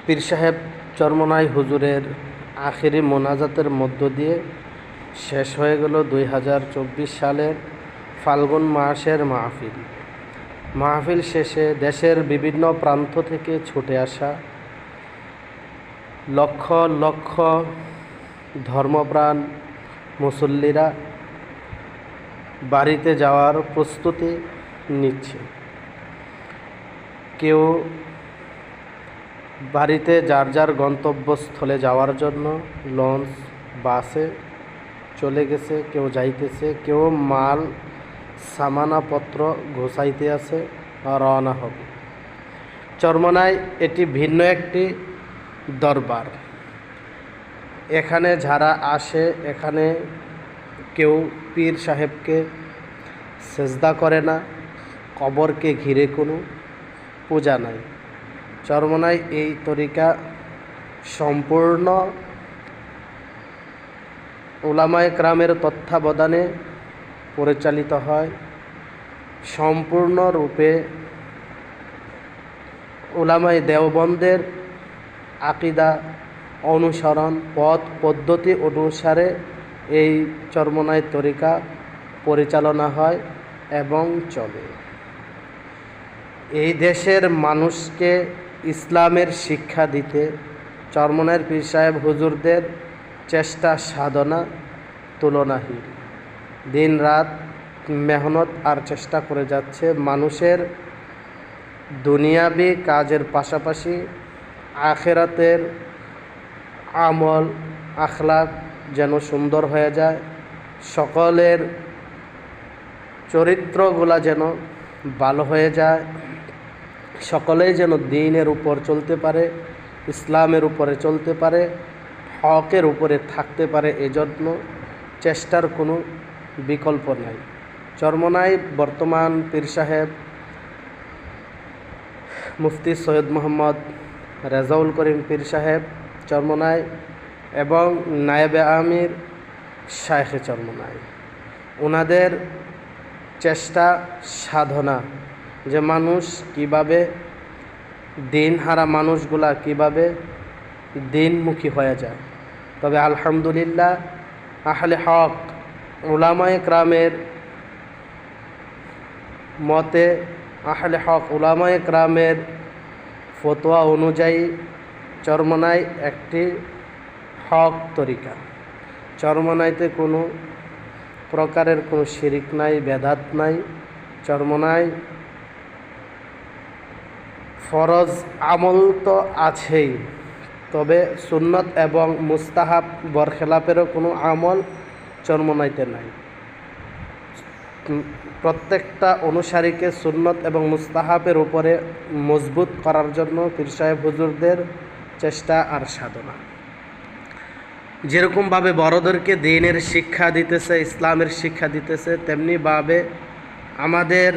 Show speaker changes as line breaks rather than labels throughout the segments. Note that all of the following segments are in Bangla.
পীর সাহেব চরমনাই হুজুরের আখেরি মোনাজাতের মধ্য দিয়ে শেষ হয়ে গেল 2024 সালের ফাল্গুন মাসের মাহফিল শেষে দেশের বিভিন্ন প্রান্ত থেকে ছুটে আসা লক্ষ লক্ষ ধর্মপ্রাণ মুসল্লিরা বাড়িতে যাওয়ার প্রস্তুতি নিচ্ছে। কেউ বাড়িতে যার যার গন্তব্যস্থলে যাওয়ার জন্য লঞ্চ বাসে চলে গেছে, কেউ যাইতেছে, কেউ মাল সামানাপত্র গোছাইতে আছে, রওনা হবে। চরমনায় এটি ভিন্ন একটি দরবার। এখানে যারা আসে, এখানে কেউ পীর সাহেবকে সেজদা করে না, কবরকে ঘিরে কোনো পূজা নাই। চরমনায় এই তরিকা সম্পূর্ণ উলামায়ে কেরামের তত্ত্বাবধানে পরিচালিত হয়। সম্পূর্ণরূপে উলামায়ে দেওবন্দের আকিদা অনুসরণ, পথ পদ্ধতি অনুসারে এই চরমনাই তরিকা পরিচালনা হয় এবং চলে। এই দেশের মানুষকে ইসলামের শিক্ষা দিতে চরমনাইয়ের পীর সাহেব হুজুরদের চেষ্টা সাধনা তুলনাহীন। দিন রাত মেহনত আর চেষ্টা করে যাচ্ছে মানুষের দুনিয়াবি কাজের পাশাপাশি আখেরাতের আমল আখলাক যেন সুন্দর হয়ে যায়, সকলের চরিত্রগুলা যেন ভালো হয়ে যায়, সকলেই যেন দ্বীনের উপর চলতে পারে, ইসলামের উপরে চলতে পারে, হকের উপরে থাকতে পারে। এজন্য চেষ্টার কোনো বিকল্প নাই। চরমনাই বর্তমান পীর সাহেব মুফতি সৈয়দ মোহাম্মদ রেজাউল করিম পীর সাহেব চরমনাই এবং নায়েবে আমির শায়েখে চরমনাই, ওনাদের চেষ্টা সাধনা যে মানুষ কিভাবে দিনহারা মানুষগুলা কিভাবে দিনমুখী হয়ে যায়। তবে আলহামদুলিল্লাহ আহলে হক উলামায়ে কেরামের মতে, আহলে হক উলামায়ে কেরামের ফতোয়া অনুযায়ী চরমনাই একটি হক তরিকা। চরমনাইতে কোনো প্রকারের কোনো শিরিক নাই, বেদাত নাই। চরমনাই ফরজ আমল তো আছেই, তবে সুন্নত এবং মুস্তাহাব বরখেলাপেরও কোনো আমল চরমনাইতে নাই। প্রত্যেকটা অনুসারীকে সুন্নত এবং মুস্তাহাবের উপরে মজবুত করার জন্য পীর সাহেব হুজুরদের চেষ্টা আর সাধনা। যেরকমভাবে বড়দেরকে দ্বীনের শিক্ষা দিতেছে, ইসলামের শিক্ষা দিতেছে, তেমনিভাবে আমাদের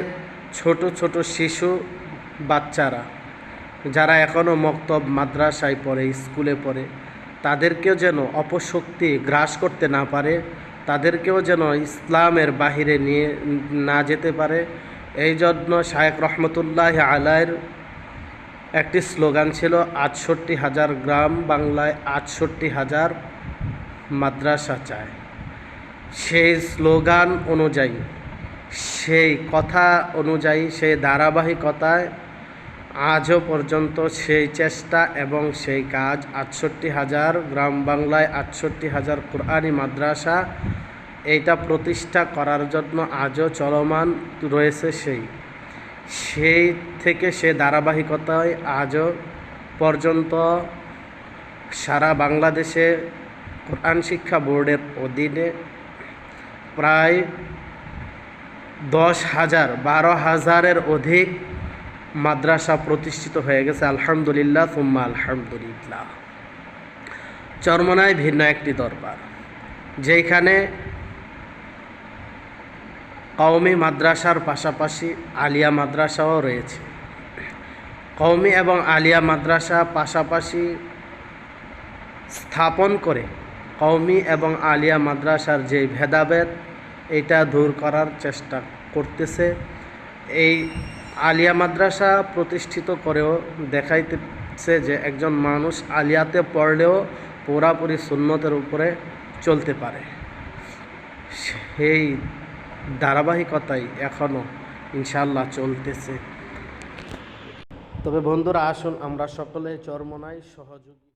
ছোট ছোট শিশু বাচ্চারা যারা এখনও মক্তব মাদ্রাসায় পড়ে, স্কুলে পড়ে, তাদেরকেও যেন অপশক্তি গ্রাস করতে না পারে, তাদেরকেও যেন ইসলামের বাহিরে নিয়ে না যেতে পারে। এই জন্য শায়েখ রহমতুল্লাহ আলাইর একটি স্লোগান ছিল ৬৮,০০০ গ্রাম বাংলায় ৬৮,০০০ মাদ্রাসা চায়। সেই স্লোগান অনুযায়ী, সেই কথা অনুযায়ী, সেই ধারাবাহিকতায় আজও পর্যন্ত সেই চেষ্টা এবং সেই কাজ ৬৮,০০০ গ্রাম বাংলায় ৬৮,০০০ কোরআনি মাদ্রাসা এইটা প্রতিষ্ঠা করার জন্য আজও চলমান রয়েছে। সেই থেকে সে ধারাবাহিকতায় আজও পর্যন্ত সারা বাংলাদেশে কোরআন শিক্ষা বোর্ডের অধীনে প্রায় ১০,০০০ ১২,০০০-এর অধিক মাদ্রাসা প্রতিষ্ঠিত হয়ে গেছে। আলহামদুলিল্লাহ সুম্মা আলহামদুলিল্লাহ। চরমনাই ভিন্ন একটি দরবার, যেখানে কওমি মাদ্রাসার পাশাপাশি আলিয়া মাদ্রাসাও রয়েছে। কওমি এবং আলিয়া মাদ্রাসা পাশাপাশি স্থাপন করে কওমি এবং আলিয়া মাদ্রাসার যে ভেদাভেদ, এটা দূর করার চেষ্টা করতেছে। এই আলিয়া মাদ্রাসা প্রতিষ্ঠিত করেও সে যে একজন মানুষ আলিয়াতে পড়লেও পুরাপুরি সুন্নতের উপরে চলতে পারে, সেই ধারাবাহিকতাই এখনও ইনশাআল্লাহ চলতেছে। তবে বন্ধুরা, আসুন আমরা সকলে চরমোনাই সহযোগী।